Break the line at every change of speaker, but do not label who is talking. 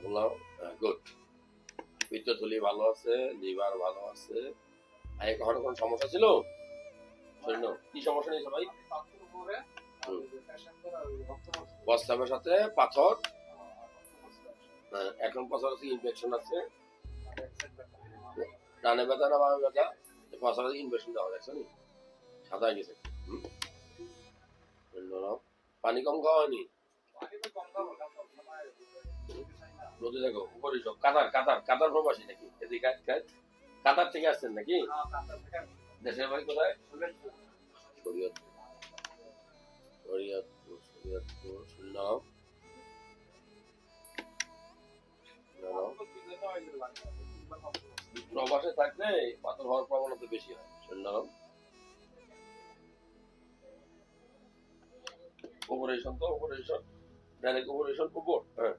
বললাম গুড। পিত্তথলি ভালো আছে, লিভার ভালো আছে। আর কখনো কোনো সমস্যা ছিল? শরীরে কি সমস্যা নিয়েছে ভাই? প্রস্রাবের সাথে পাথর। এখন প্রস্রাব আছে, ইনফেকশন আছে। ডানে ব্যথা না বামে ব্যথা? প্রস্রাবে ইনফেকশন দেওয়া যাচ্ছে নি, সাদা হয়ে গেছে। পানি কম খাওয়া হয়নি? রোদে দেখো উপরে সব কাতার কাতার কাতার প্রবাসী নাকি? এদিকে কাতার থেকে আসছেন নাকি? দেশের বাড়ি কোথায়? শরীয়তপুর। শরীয়তপুর শরীয়তপুর শুনলাম। প্রবাসে থাকলে পাথর হওয়ার প্রবণতা বেশি হয় শুনলাম। অপারেশন তো অপারেশন, ডাইরেক্ট অপারেশন উপর। হ্যাঁ